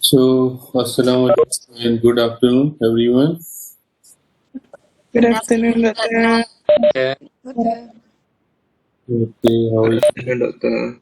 So, Assalamu alaikum and good afternoon, everyone. Good afternoon, Doctor. Yeah, Okay, how good are you? afternoon, doctor.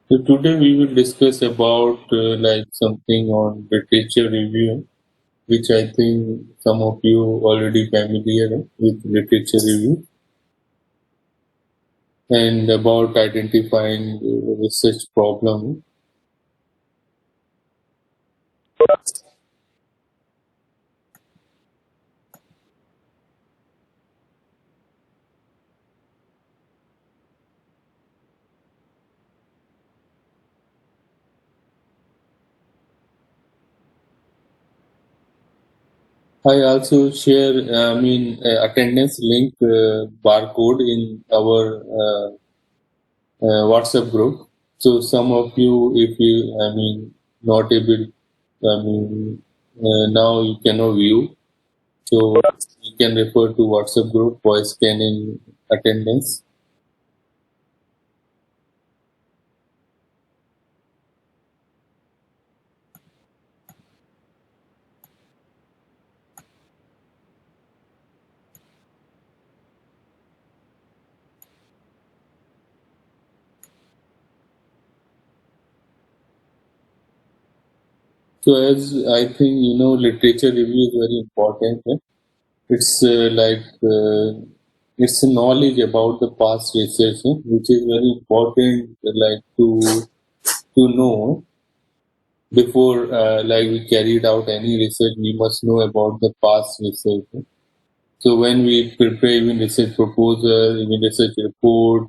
So today we will discuss about like something on literature review, which I think some of you already familiar with literature review, and about identifying research problem. I also share, attendance link barcode in our WhatsApp group. So some of you, if you, not able, now you cannot view. So you can refer to WhatsApp group for scanning attendance. So as I think literature review is very important. It's it's a knowledge about the past research, which is very important, like to know before we carried out any research. We must know about the past research. So when we prepare even research proposal, even research report,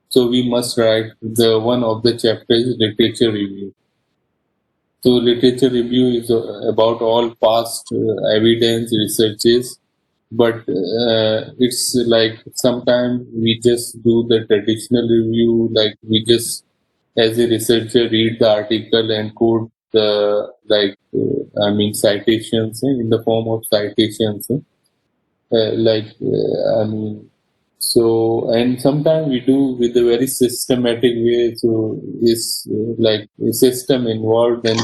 so we must write the one of the chapters is literature review. So literature review is about all past evidence researches, but it's like sometimes we just do the traditional review, like we just as a researcher read the article and quote the citations in the form of citations. So and sometimes we do with a very systematic way. So is like a system involved and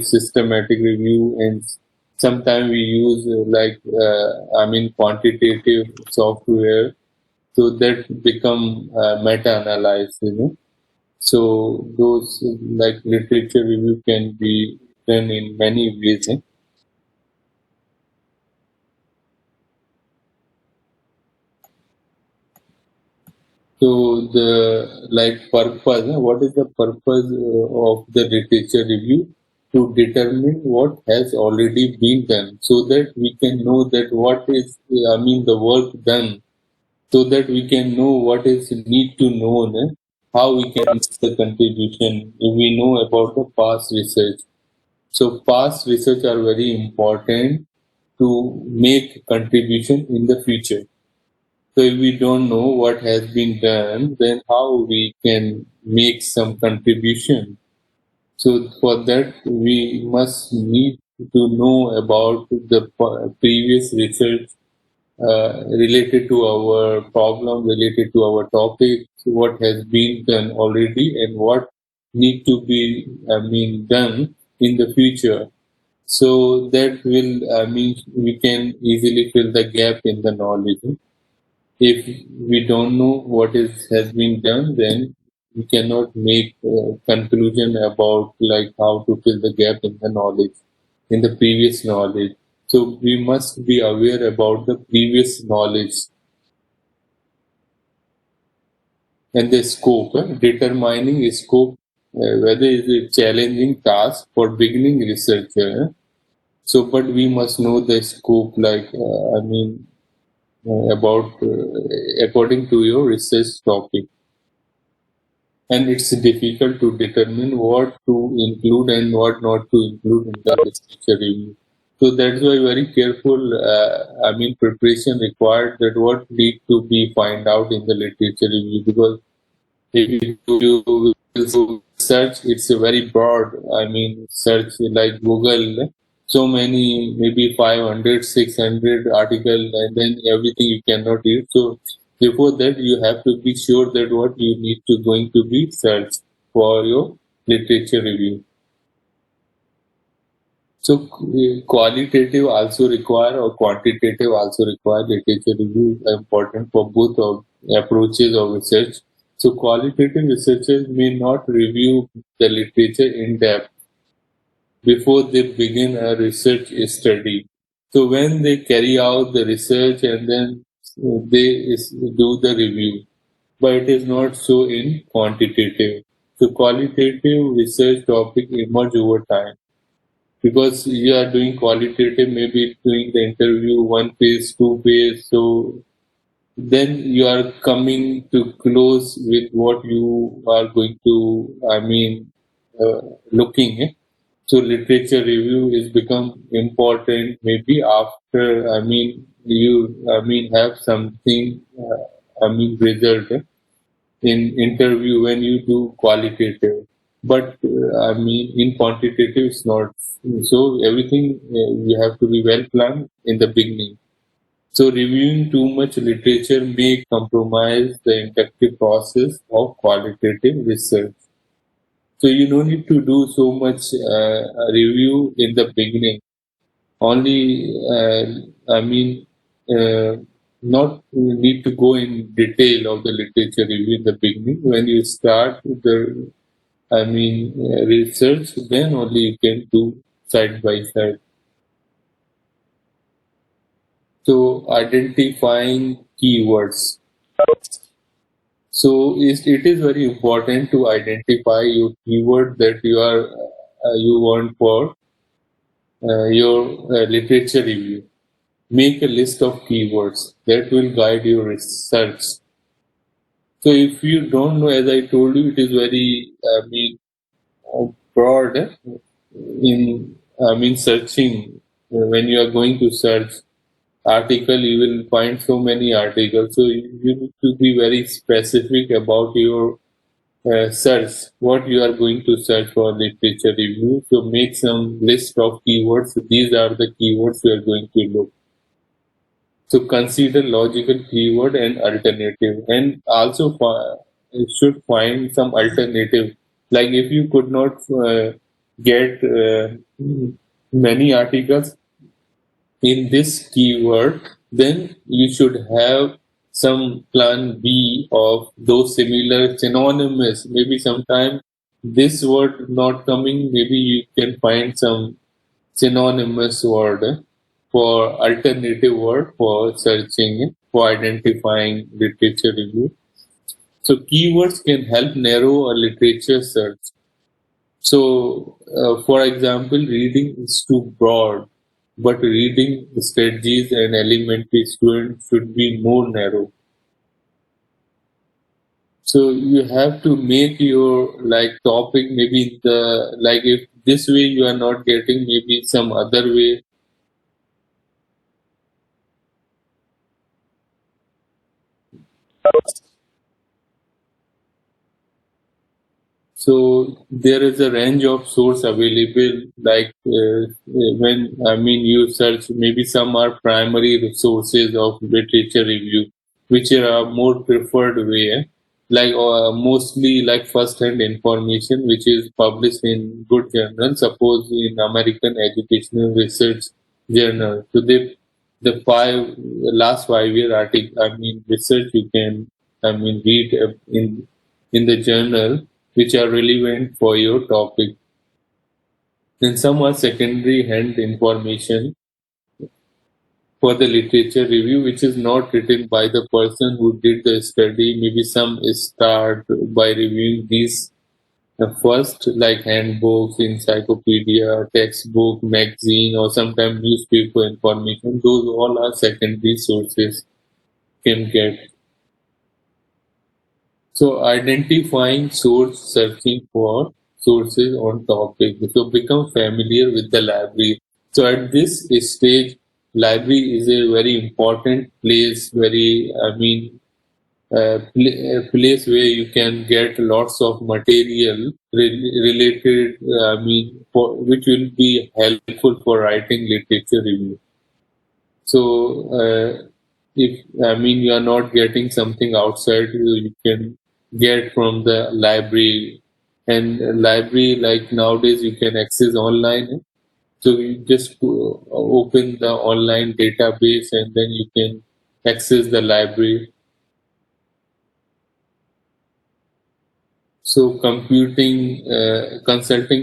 systematic review, and sometimes we use quantitative software, so that become meta-analysis. So those like literature review can be done in many ways. So the purpose, what is the purpose of the literature review? To determine what has already been done, so that we can know that what is, the work done, so that we can know what is need to know, how we can make the contribution if we know about the past research. So past research are very important to make contribution in the future. So if we don't know what has been done, then how we can make some contribution? So for that, we must need to know about the previous research related to our problem, related to our topic, what has been done already and what need to be, done in the future. So that will, we can easily fill the gap in the knowledge. If we don't know what is has been done, then we cannot make a conclusion about like how to fill the gap in the knowledge, in the previous knowledge. So we must be aware about the previous knowledge and the scope, determining scope, whether it is a challenging task for beginning researcher. So, but we must know the scope, about according to your research topic. and it's difficult to determine what to include and what not to include in the literature review. So that's why very careful, preparation required that what need to be find out in the literature review, because if you will search, it's a very broad, search like Google, so many, maybe 500, 600 articles, and then everything you cannot read. So before that, you have to be sure that what you need to going to be searched for your literature review. So qualitative also require or quantitative also require literature review is important for both of approaches of research. So qualitative researchers may not review the literature in depth before they begin a research study. So when they carry out the research and then they do the review, but it is not so in quantitative. So qualitative research topic emerge over time, because you are doing qualitative, maybe doing the interview 1 phase, 2 phase, so then you are coming to close with what you are going to, looking at. So literature review is become important maybe after, you, have something, result in interview when you do qualitative, but in quantitative it's not. So everything, you have to be well planned in the beginning. So reviewing too much literature may compromise the inductive process of qualitative research. So you don't need to do so much review in the beginning. Only, not need to go in detail of the literature review in the beginning. When you start the, research, then only you can do side by side. So identifying keywords. So it is very important to identify your keyword that you want for your literature review. Make a list of keywords that will guide your research. So if you don't know, as I told you, it is very broad in searching. When you are going to search article, you will find so many articles. So you need to be very specific about your search, what you are going to search for literature review. So make some list of keywords. These are the keywords you are going to look. So consider logical keyword and alternative, and also should find some alternative. Like if you could not get many articles in this keyword, then you should have some plan B of those similar synonymous. Maybe sometime this word not coming, maybe you can find some synonymous word for alternative word for searching, for identifying literature review. So keywords can help narrow a literature search. So, for example, reading is too broad, but reading strategies and elementary students should be more narrow. So you have to make your like topic maybe the like if this way you are not getting, maybe some other way. So there is a range of source available. Like when you search, maybe some are primary resources of literature review, which are more preferred way. Like mostly like first-hand information, which is published in good journal. Suppose in American Educational Research Journal. So the last 5 year article, research you can read in the journal, which are relevant for your topic. Then some are secondary hand information for the literature review, which is not written by the person who did the study. Maybe some start by reviewing these first, like handbooks, encyclopedia, textbook, magazine, or sometimes newspaper information. Those all are secondary sources can get. So identifying source, searching for sources on topic. So become familiar with the library. So at this stage, library is a very important place, a place where you can get lots of material related, which will be helpful for writing literature review. So, if you are not getting something outside, you can get from the library. And library, like nowadays, you can access online. So you just open the online database and then you can access the library. So consulting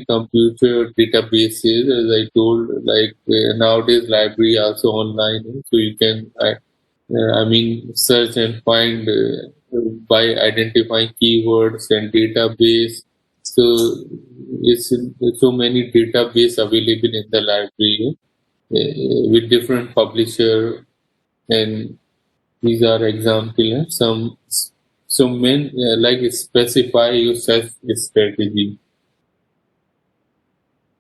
computer databases, as I told, like nowadays library also online, so you can search and find by identifying keywords and database. So it's so many database available in the library with different publisher, and these are example. Some men like specify your search strategy.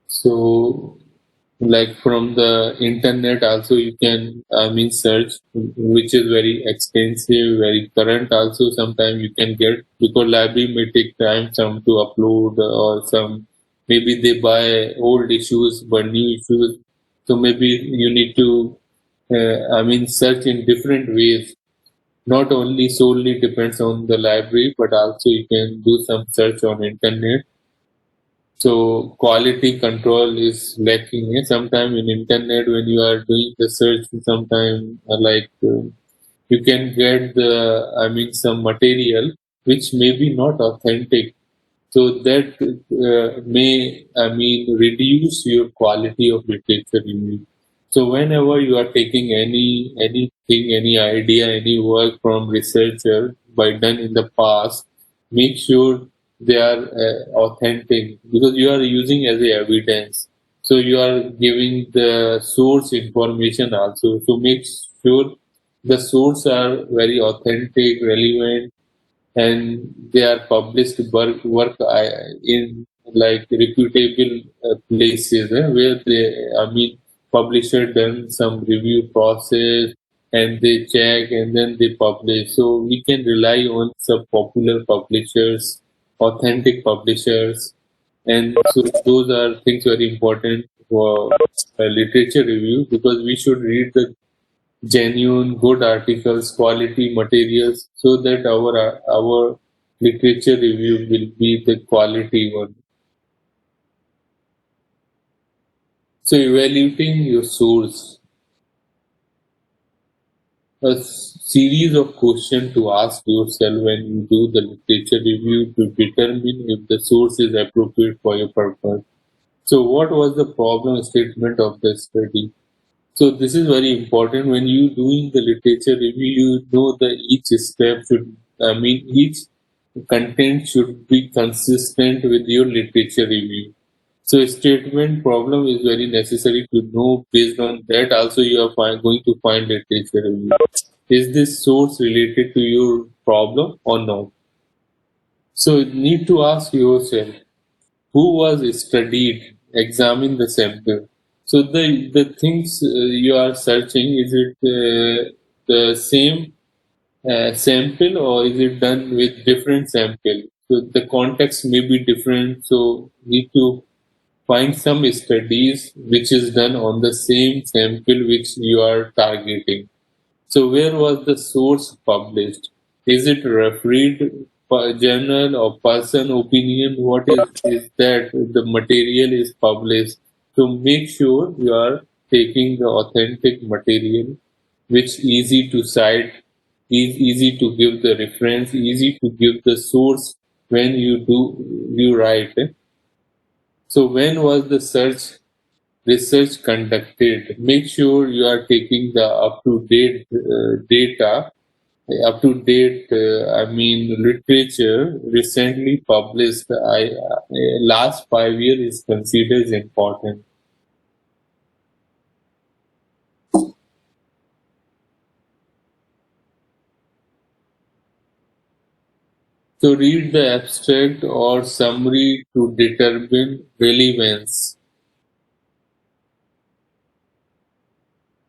So like from the internet also you can search, which is very expensive, very current also. Sometimes you can get, because library may take time some to upload, or some maybe they buy old issues but new issues. So maybe you need to search in different ways. Not only solely depends on the library, but also you can do some search on internet. So quality control is lacking. Sometimes in internet when you are doing the search, sometimes you can get some material which may be not authentic. So that may reduce your quality of literature review. So whenever you are taking anything, any idea, any work from researcher by done in the past, make sure they are authentic, because you are using as a evidence. So you are giving the source information also. So make sure the source are very authentic, relevant, and they are published work in like reputable places, where they publisher done some review process and they check and then they publish. So we can rely on some popular publishers, authentic publishers, and so those are things very important for literature review, because we should read the genuine, good articles, quality materials, so that our literature review will be the quality one. So evaluating your source, a series of questions to ask yourself when you do the literature review to determine if the source is appropriate for your purpose. So what was the problem statement of the study? So this is very important. When you doing the literature review, you know that each step should, each content should be consistent with your literature review. So statement problem is very necessary to know. Based on that, also you are going to find literature review. Is this source related to your problem or not? So you need to ask yourself, who was studied, examine the sample. So the things you are searching, is it the same sample, or is it done with different sample? So the context may be different, so need to find some studies which is done on the same sample which you are targeting. So where was the source published? Is it refereed journal or person opinion? What is that the material is published? So make sure you are taking the authentic material, which easy to cite, is easy to give the reference, easy to give the source when you write. So when was the research conducted? Make sure you are taking the up-to-date data, up-to-date, literature recently published. Last 5 years is considered as important. So read the abstract or summary to determine relevance.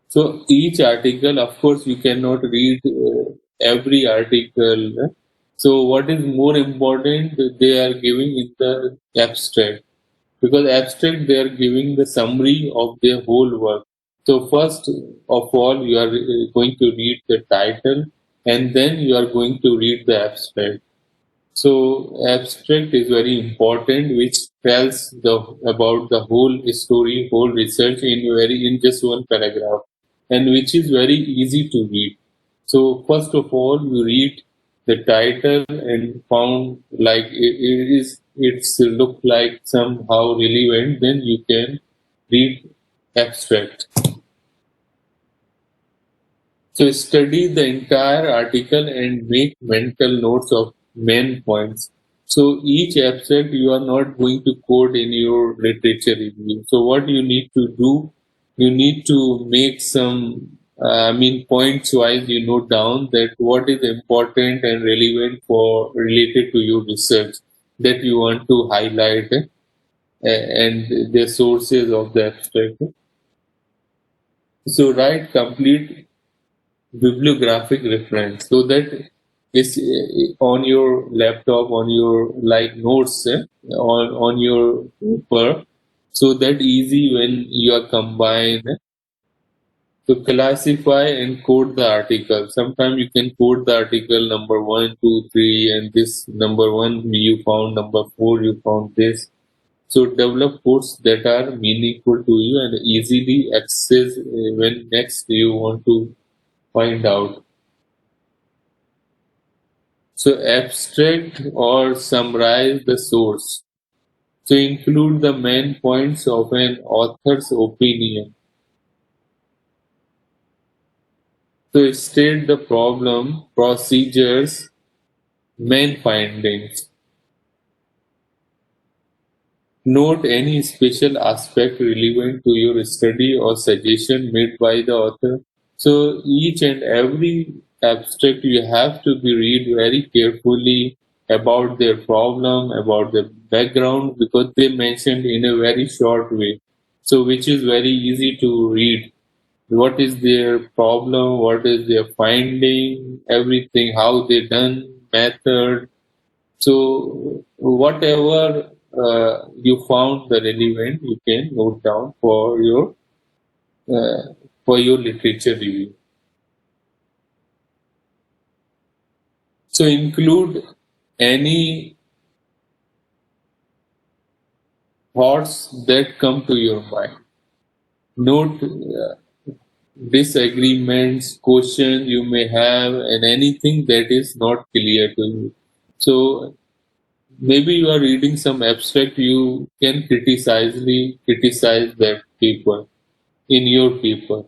So each article, of course, you cannot read every article. So what is more important, they are giving in the abstract. Because abstract, they are giving the summary of their whole work. So first of all, you are going to read the title and then you are going to read the abstract. So abstract is very important, which tells about the whole story, whole research in just one paragraph, and which is very easy to read. So first of all, you read the title and found like it's look like somehow relevant. Then you can read abstract. So study the entire article and make mental notes of main points. So each abstract you are not going to quote in your literature review. So what you need to do, you need to make some, points wise you note down that what is important and relevant for related to your research that you want to highlight and the sources of the abstract. So write complete bibliographic reference so that it's on your laptop on your like notes on your paper so that easy when you are combined to classify and code the article. Sometimes you can code the article number 1, 2, 3 and this number 1 you found, number 4 you found this. So develop codes that are meaningful to you and easily access when next you want to find out. So abstract or summarize the source. So include the main points of an author's opinion. So state the problem, procedures, main findings. Note any special aspect relevant to your study or suggestion made by the author. So each and every abstract you have to be read very carefully about their problem, about the background, because they mentioned in a very short way. So which is very easy to read. What is their problem? What is their finding? Everything, how they done, method. So whatever you found the relevant, you can note down uh, for your literature review. So include any thoughts that come to your mind. Note disagreements, questions you may have, and anything that is not clear to you. So maybe you are reading some abstract, you can criticize that paper in your paper.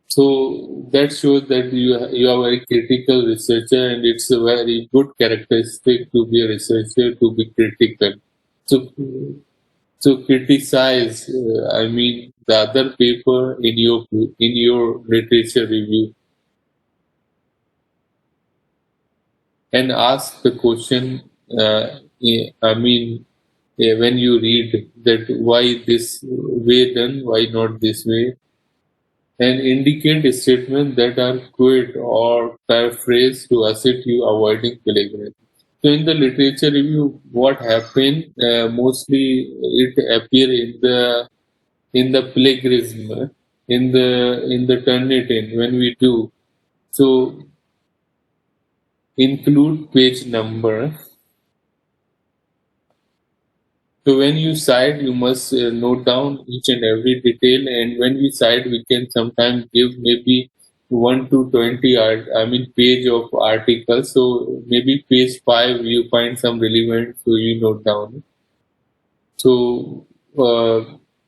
So that shows that you are a very critical researcher, and it's a very good characteristic to be a researcher to be critical. So to criticize, the other paper in your literature review and ask the question. When you read that why this way done, why not this way, and indicate statements that are quoted or paraphrased to assist you avoiding plagiarism. So in the literature review, what happened mostly it appear in the plagiarism in the Turnitin when we do. So include page number. So when you cite, you must note down each and every detail. And when we cite, we can sometimes give maybe 1 to 20 page of articles. So maybe page 5 you find some relevant, so you note down. So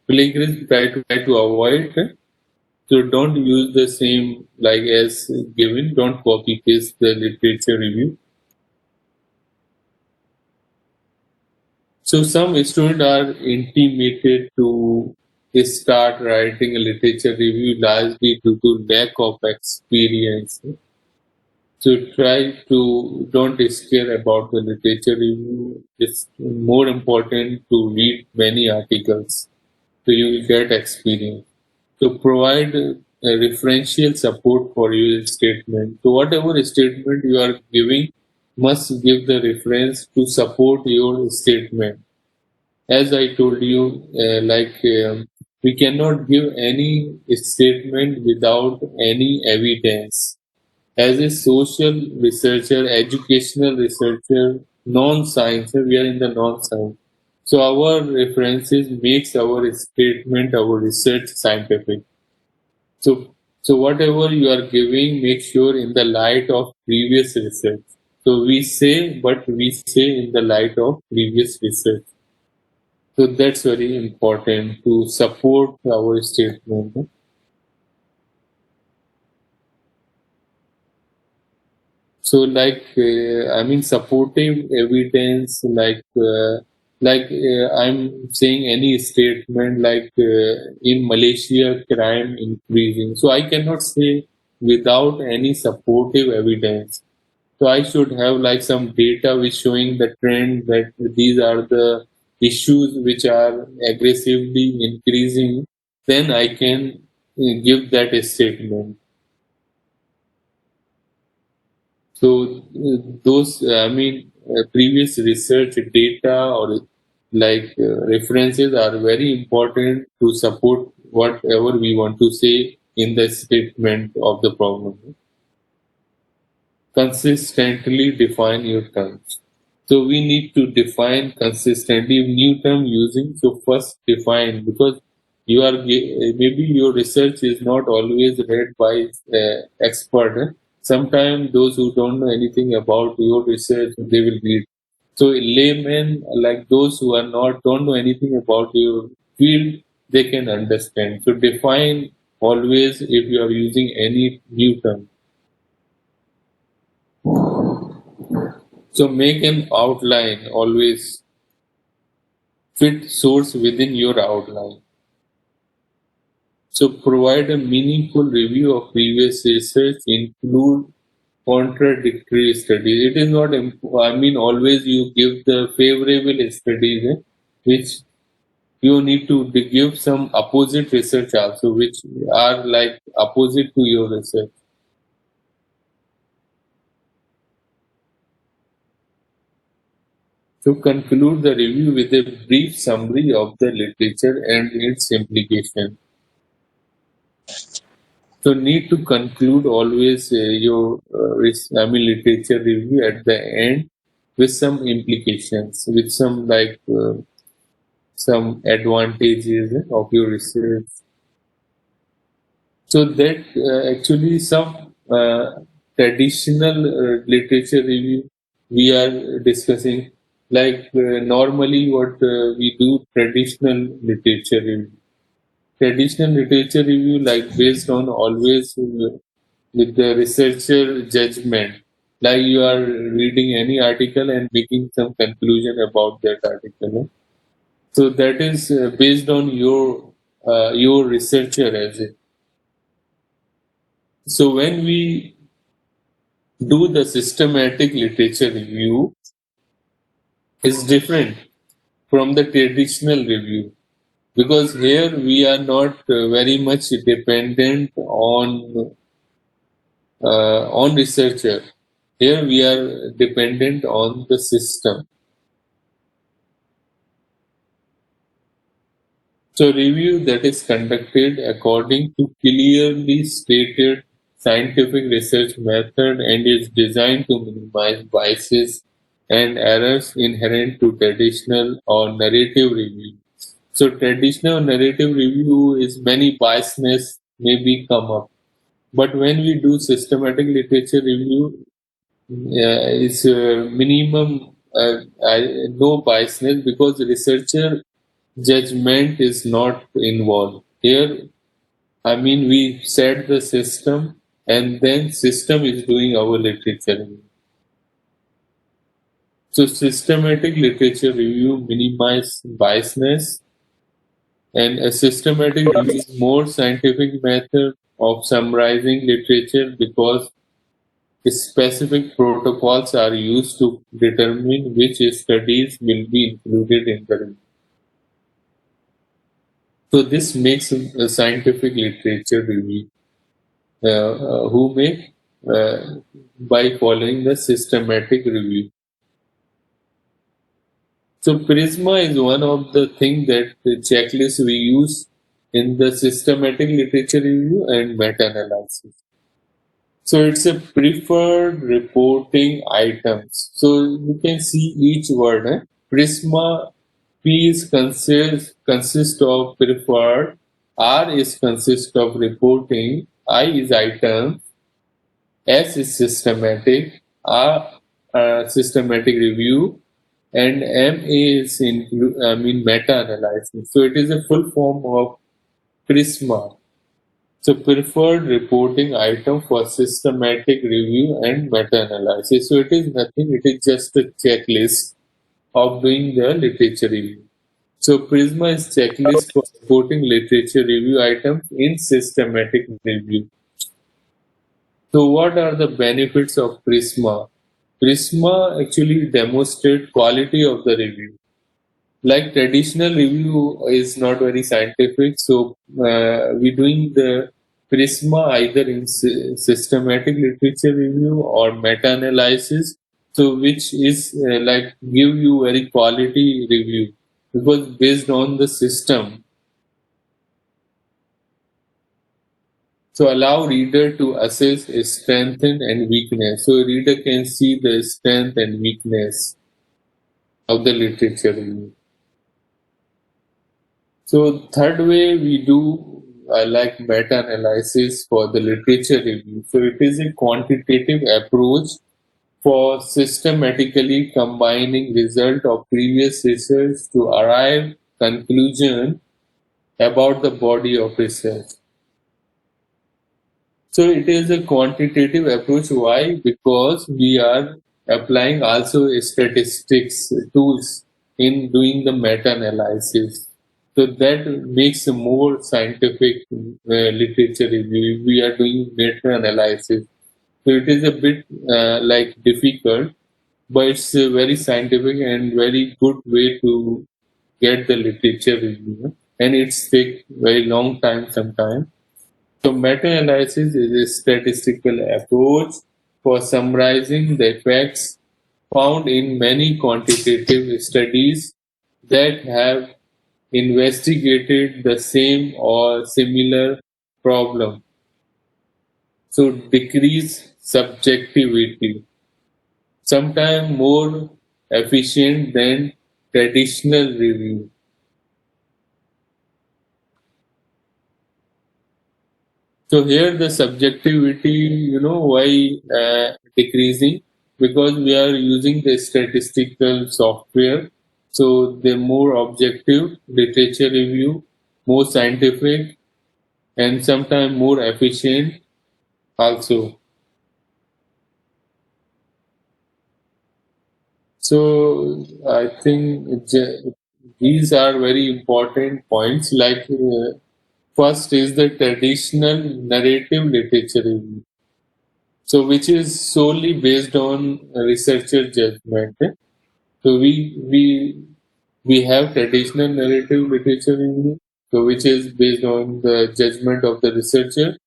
plagiarism try to avoid. So don't use the same like as given. Don't copy paste the literature review. So some students are intimidated to start writing a literature review largely due to lack of experience. So try to don't scare about the literature review. It's more important to read many articles so you will get experience. So provide a referential support for your statement. So whatever statement you are giving must give the reference to support your statement. As I told you, we cannot give any statement without any evidence. As a social researcher, educational researcher, non-science, we are in the non-science. So our references makes our statement, our research scientific. So, so whatever you are giving, make sure in the light of previous research. So we say, but we say in the light of previous research. So that's very important to support our statement. So supportive evidence, I'm saying any statement in Malaysia crime increasing. So I cannot say without any supportive evidence. So I should have like some data which showing the trend that these are the issues which are aggressively increasing. Then I can give that a statement. So previous research data or references are very important to support whatever we want to say in the statement of the problem. Consistently define your terms. So we need to define consistently new term using. So first define because maybe your research is not always read by expert. Sometimes those who don't know anything about your research they will read. So laymen like those who are not don't know anything about your field they can understand. So define always if you are using any new term. So make an outline always fit source within your outline. So provide a meaningful review of previous research, include contradictory studies. It is not, always you give the favorable studies, which you need to give some opposite research also, which are like opposite to your research. To conclude the review with a brief summary of the literature and its implication. So need to conclude always your literature review at the end with some implications, with some advantages of your research. So that actually some traditional literature review we are discussing normally what we do traditional literature review. Traditional literature review based on always with the researcher judgment, like you are reading any article and making some conclusion about that article, so that is based on your researcher as it. So when we do the systematic literature review is different from the traditional review, because here we are not very much dependent on researcher. Here we are dependent on the system. So review that is conducted according to clearly stated scientific research method and is designed to minimize biases and errors inherent to traditional or narrative review. So traditional narrative review is many biasness maybe come up. But when we do systematic literature review, it's minimum no biasness because researcher judgment is not involved. Here, we set the system and then system is doing our literature review. So systematic literature review minimize biasness, and a systematic review is more scientific method of summarizing literature because specific protocols are used to determine which studies will be included in the review. So this makes a scientific literature review who make by following the systematic review. So Prisma is one of the things that the checklist we use in the systematic literature review and meta-analysis. So it's a preferred reporting items. So you can see each word. Prisma P is consist of preferred, R is consist of reporting, I is item, S is systematic, R systematic review, and M is meta-analysis. So it is a full form of Prisma. So preferred reporting item for systematic review and meta-analysis. So it is nothing, it is just a checklist of doing the literature review. So Prisma is checklist for reporting literature review items in systematic review. So what are the benefits of Prisma? Prisma actually demonstrates quality of the review. Like traditional review is not very scientific, so we doing the Prisma either in systematic literature review or meta-analysis, so which is like give you very quality review because based on the system. So allow reader to assess strength and weakness. So reader can see the strength and weakness of the literature review. So third way we do like meta-analysis for the literature review. So it is a quantitative approach for systematically combining result of previous research to arrive conclusion about the body of research. So it is a quantitative approach. Why? Because we are applying also statistics tools in doing the meta-analysis. So that makes a more scientific literature review. We are doing meta-analysis. So it is a bit like difficult, but it's a very scientific and very good way to get the literature review. And it's take very long time sometimes. So meta-analysis is a statistical approach for summarizing the effects found in many quantitative studies that have investigated the same or similar problem. So decrease subjectivity, sometimes more efficient than traditional review. So here the subjectivity, why decreasing? Because we are using the statistical software. So the more objective literature review, more scientific, and sometimes more efficient also. So I think these are very important points. Like first is the traditional narrative literature review. So which is solely based on researcher judgment. So we have traditional narrative literature review, so which is based on the judgment of the researcher,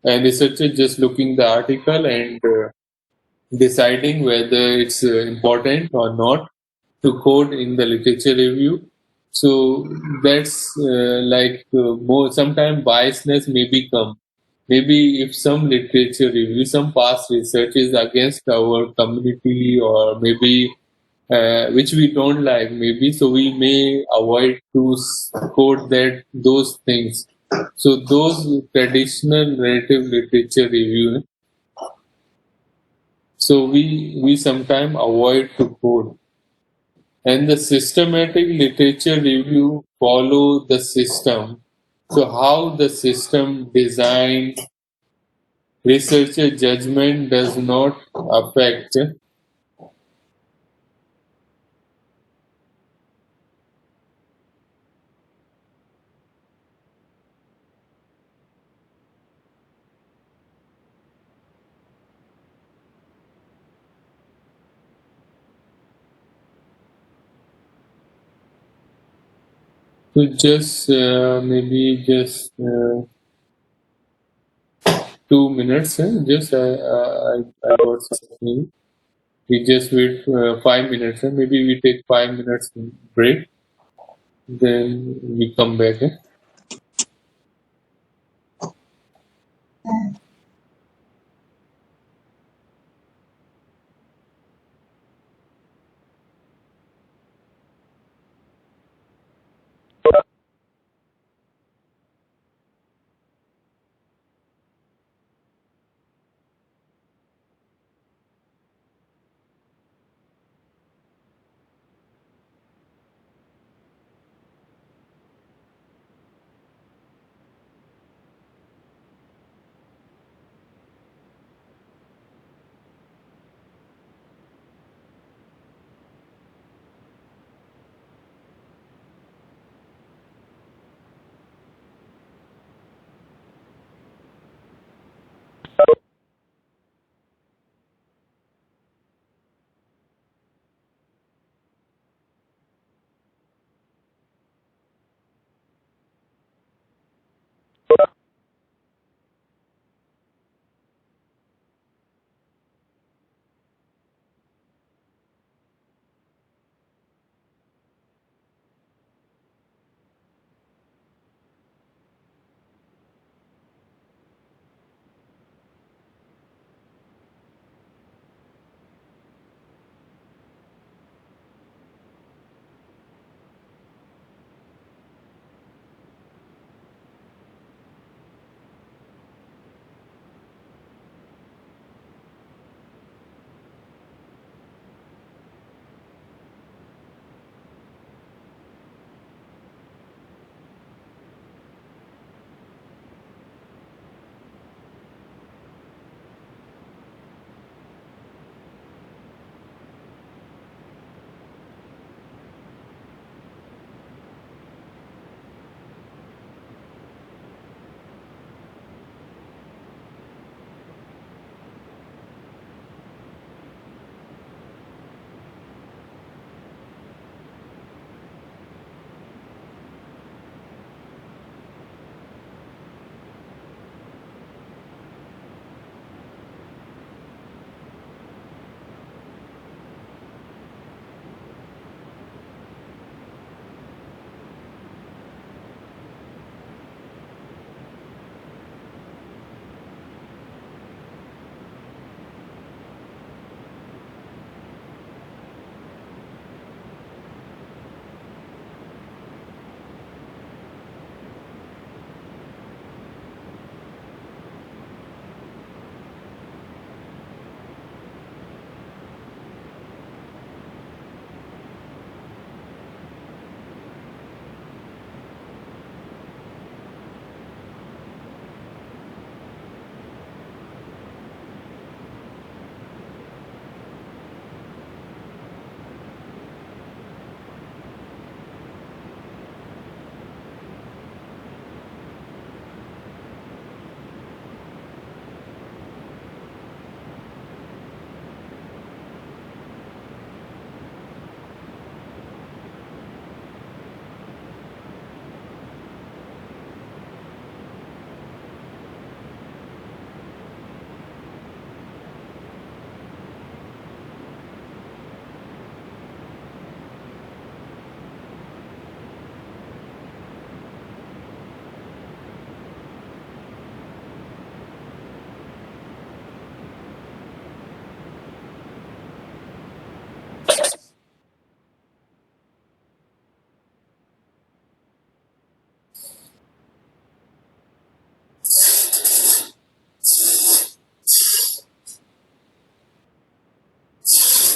and researcher just looking the article and deciding whether it's important or not to quote in the literature review. So that's more sometimes biasness may become. Maybe if some literature review, some past research is against our community or maybe which we don't like, maybe so we may avoid to quote that those things. So those traditional narrative literature review, so we sometimes avoid to quote. And the systematic literature review follow the system. So how the system designed researcher judgment does not affect. So just maybe just 2 minutes. Just I got something. We just wait 5 minutes. Maybe we take 5 minutes break. Then we come back.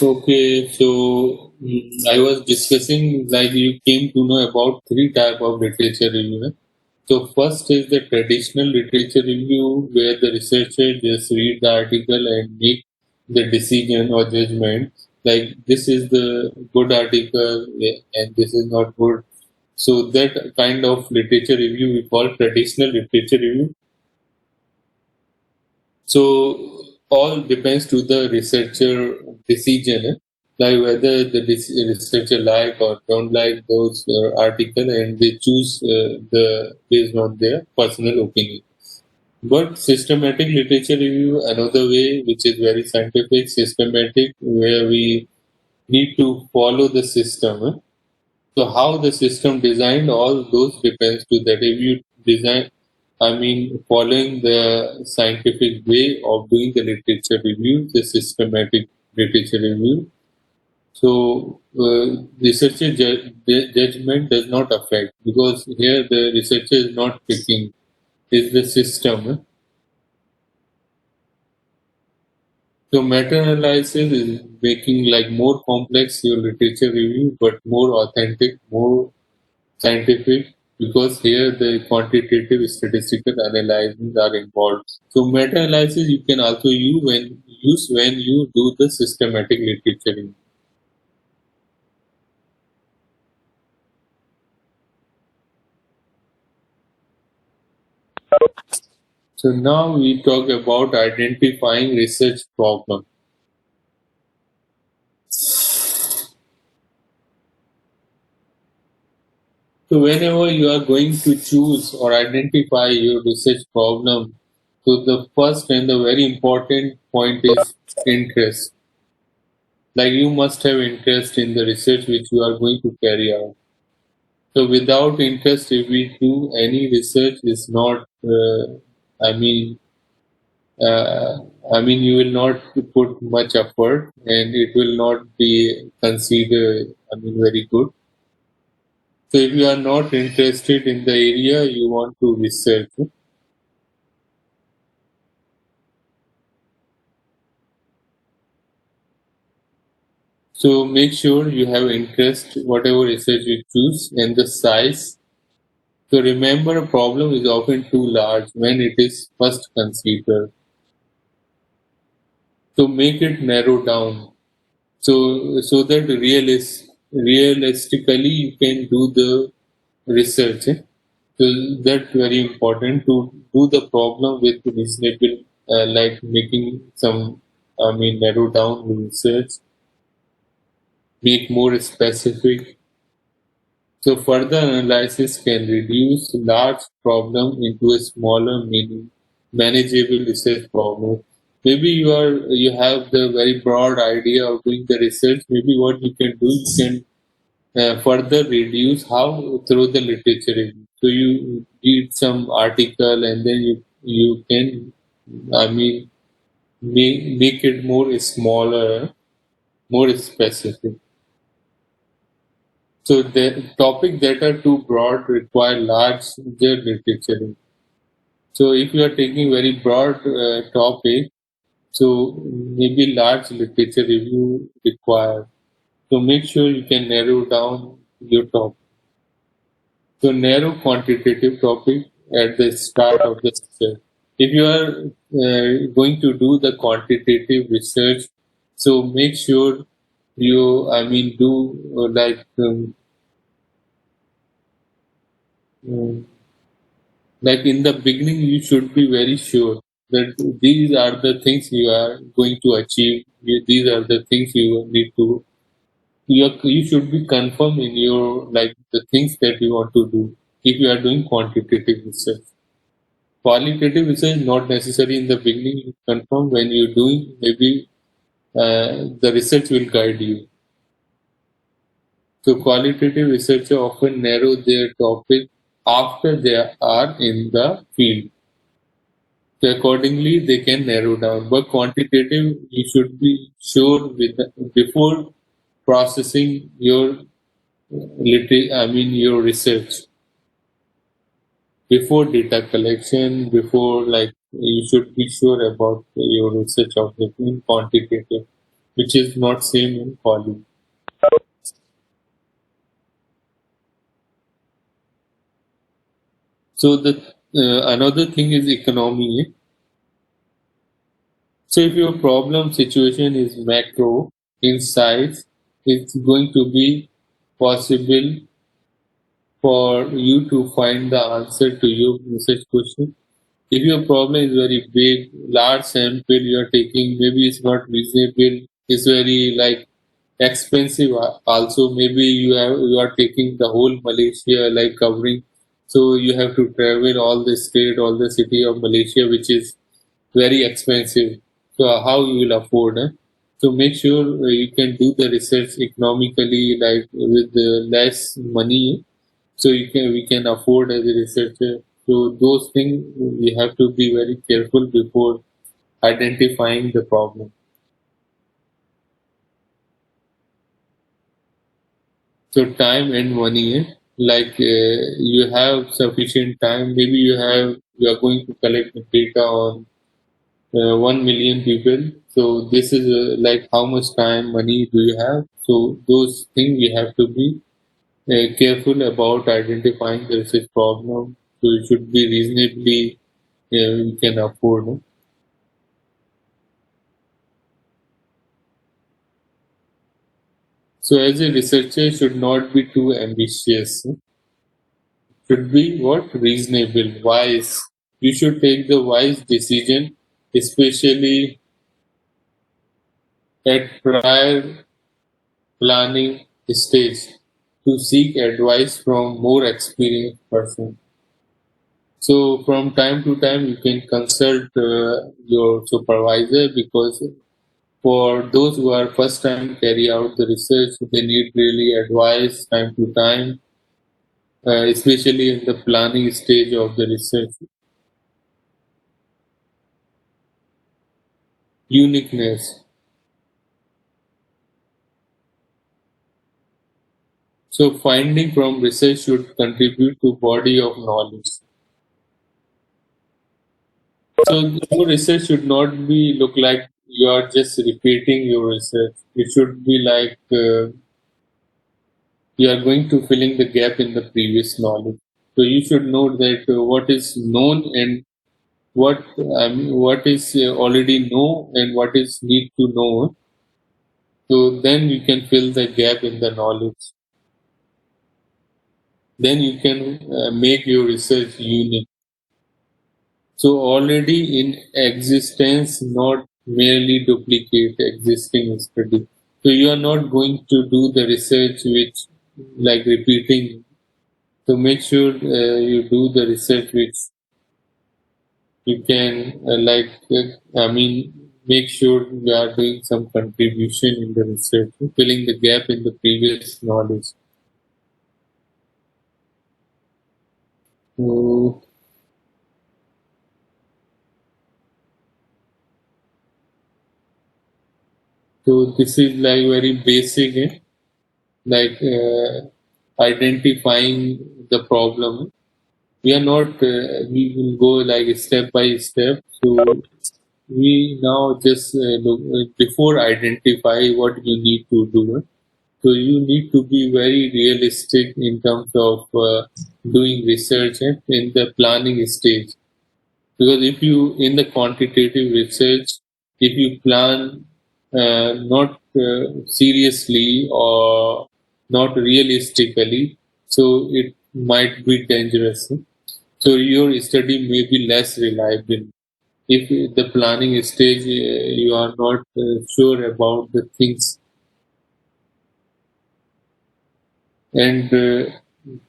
Okay, so I was discussing like you came to know about three type of literature review. So first is the traditional literature review where the researcher just read the article and make the decision or judgment like this is the good article and this is not good. So that kind of literature review we call traditional literature review. So all depends to the researcher decision. like whether the researcher like or don't like those article, and they choose the based on their personal opinion. But systematic literature review, another way which is very scientific, systematic, where we need to follow the system. So how the system designed, all those depends to that. If you design, following the scientific way of doing the literature review, the systematic literature review, so researcher judgment does not affect, because here the researcher is not picking, is the system. So meta-analysis is making like more complex your literature review, but more authentic, more scientific, because here the quantitative statistical analysis are involved. So meta-analysis you can also use when you do the systematic literature review. So now we talk about identifying research problem. So whenever you are going to choose or identify your research problem, so the first and the very important point is interest. Like you must have interest in the research which you are going to carry out. So without interest, if we do any research, is not. I mean, uh, you will not put much effort, and it will not be considered. Very good. So if you are not interested in the area you want to research, so make sure you have interest whatever research you choose, and the size. So remember, a problem is often too large when it is first considered. So make it narrow down. So that realistically you can do the research. So that's very important to do the problem with reasonable, like making some, narrow down research, make more specific. So further analysis can reduce large problem into a smaller, manageable research problem. Maybe you have the very broad idea of doing the research. Maybe what you can do, you can further reduce how through the literature review. So you read some article, and then you can, make it more smaller, more specific. So the topics that are too broad require larger literature review. So if you are taking very broad topic, so maybe large literature review required. So make sure you can narrow down your topic. So narrow quantitative topic at the start of the research. If you are going to do the quantitative research, so make sure you, do um, like in the beginning, you should be very sure that these are the things you are going to achieve. These are the things you need to. You should be confirm in your, like, the things that you want to do. If you are doing quantitative research, qualitative research not necessary in the beginning. You confirm when you're doing. Maybe the research will guide you. So qualitative researchers often narrow their topic after they are in the field. So accordingly, they can narrow down. But quantitative, you should be sure with before processing your your research, before data collection, before, like, you should be sure about your research object in quantitative, which is not same in quality. So the another thing is economy. So if your problem situation is macro in size, it's going to be possible for you to find the answer to your research question. If your problem is very big, large sample you are taking, maybe it's not reasonable, it's very like expensive also. Maybe you are taking the whole Malaysia, like covering, so you have to travel all the state, all the city of Malaysia, which is very expensive. So how you will afford? So make sure you can do the research economically, like with less money, so we can afford as a researcher. So those things we have to be very careful before identifying the problem. So time and money, like you have sufficient time. Maybe you are going to collect the data on 1 million people. So this is like how much time, money do you have? So those things we have to be careful about identifying the research problem. So it should be reasonably you can afford. So as a researcher, should not be too ambitious. Should be what reasonable, wise. You should take the wise decision, especially at prior planning stage, to seek advice from more experienced person. So from time to time, you can consult your supervisor, because for those who are first time carry out the research, they need really advice time to time, especially in the planning stage of the research. Uniqueness. So finding from research should contribute to body of knowledge. So your research should not be look like you are just repeating your research. It should be like you are going to filling the gap in the previous knowledge. So you should know that what is known and what is already know and what is need to know. So then you can fill the gap in the knowledge. Then you can make your research unique. So already in existence, not merely duplicate existing study. So you are not going to do the research which like repeating. So make sure you do the research which you can make sure you are doing some contribution in the research, filling the gap in the previous knowledge. So, so this is like very basic, like identifying the problem. We are not. We will go like step by step. So we now just look, before identify what you need to do. So you need to be very realistic in terms of doing research in the planning stage. Because if you in the quantitative research, if you plan not seriously or not realistically, so it might be dangerous. So your study may be less reliable if the planning stage you are not sure about the things, and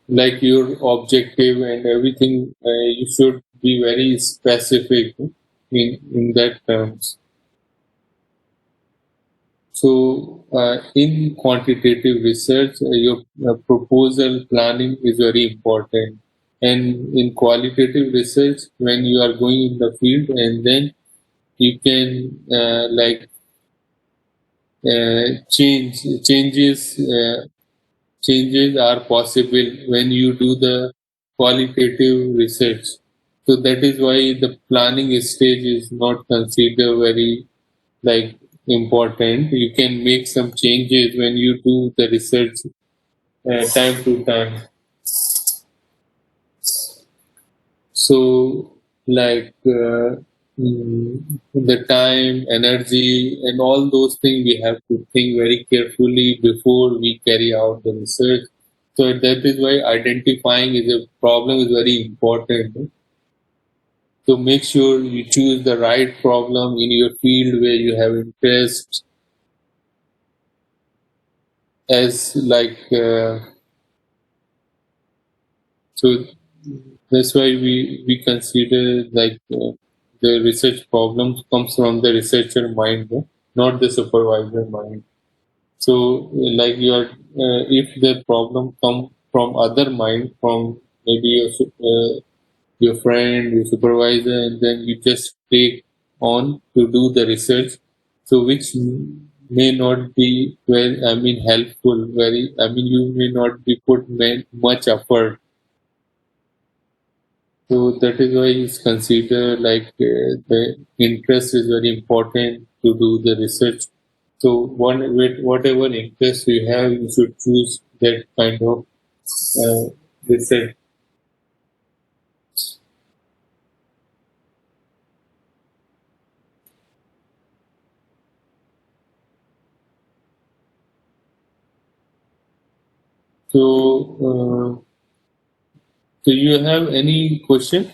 like your objective and everything, you should be very specific in that terms. So in quantitative research, your proposal planning is very important, and in qualitative research, when you are going in the field, and then you can changes changes are possible when you do the qualitative research. So that is why the planning stage is not considered very like important. You can make some changes when you do the research time to time. So like the time, energy, and all those things we have to think very carefully before we carry out the research. So that is why identifying is a problem is very important. So make sure you choose the right problem in your field where you have interest. as like so that's why we consider like the research problems comes from the researcher mind, not the supervisor mind. So like if the problem come from other mind, from maybe your friend, your supervisor, and then you just take on to do the research, so which may not be very, I mean, helpful, very, I mean, you may not be put much effort. So that is why it's considered like the interest is very important to do the research. So with whatever interest you have, you should choose that kind of research. So, do you have any question?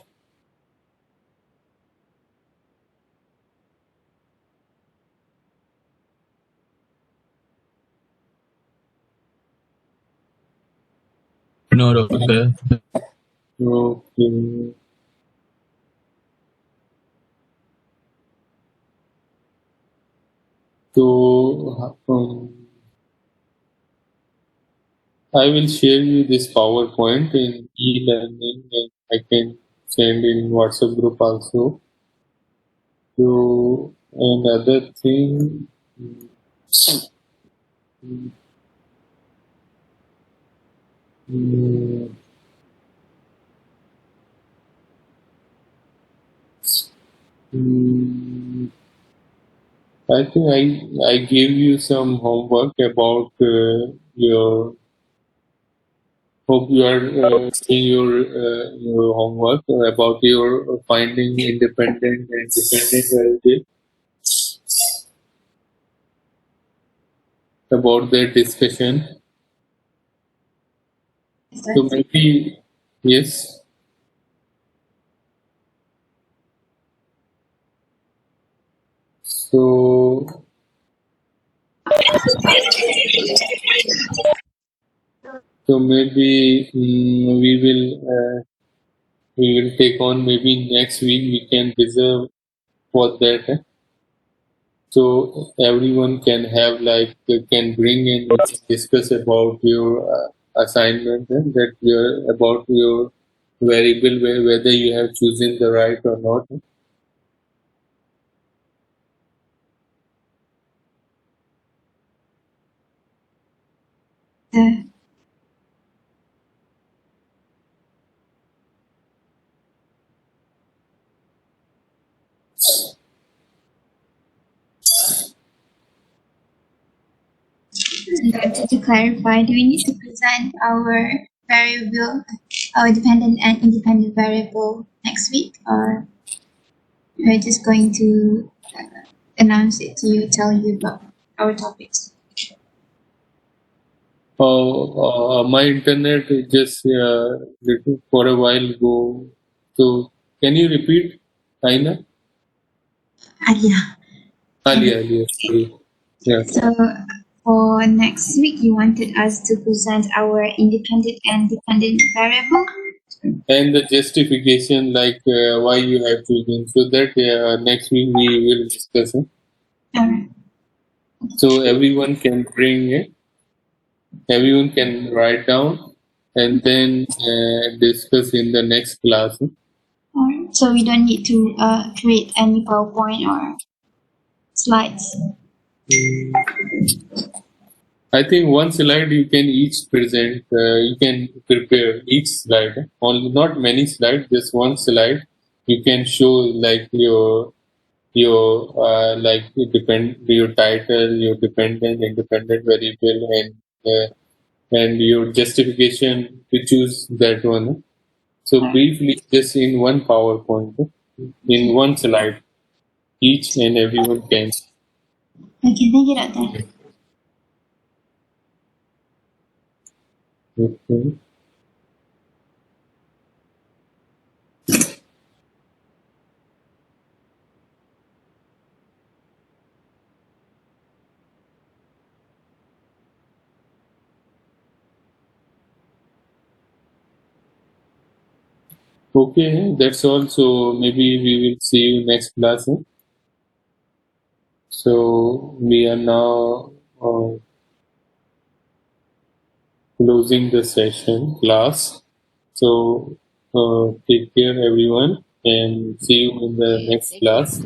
No, doctor. Okay. So, I will share you this PowerPoint in e-learning, and I can send in WhatsApp group also. So another thing, mm, mm, I think I gave you some homework about your. Hope you are seeing your homework about your finding independent and dependent variable, about that discussion. So maybe yes. So maybe we will take on, maybe next week we can reserve for that. So everyone can have like they can bring and we can discuss about your assignment, and that your about your variable, whether you have chosen the right or not. Yeah. To clarify, do we need to present our variable, our dependent and independent variable next week, or we're just going to announce it to you, tell you about our topics? My internet just for a while go. So can you repeat, Aina? Yeah. Alia, sorry. Yeah. So for next week, you wanted us to present our independent and dependent variable. And the justification, like why you have chosen, so that next week we will discuss it. Alright. So everyone can bring it, everyone can write down, and then discuss in the next class. Alright. So we don't need to create any PowerPoint or slides. I think one slide you can each present, you can prepare each slide, only not many slides, just one slide. You can show like like your title, your dependent, independent variable, and your justification to choose that one. So briefly, just in one PowerPoint, in one slide, each and everyone can. Okay, thank you, Doctor. Okay. Okay, that's all. So maybe we will see you next class. So we are now closing the session class. So take care everyone and see you in the next class.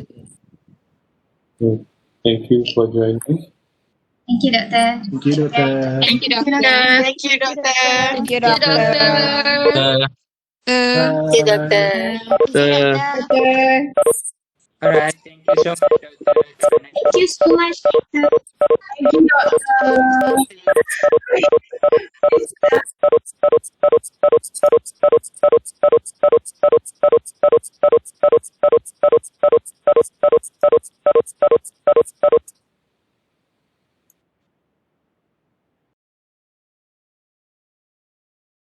Thank you for joining. Thank you, Doctor. Thank you, Doctor. Thank you, Doctor. Thank you, Doctor. Thank you, Doctor. Thank you, Doctor. Alright, thank you so much, Doctor. Thank you so much, Doctor. Thank you, Doctor.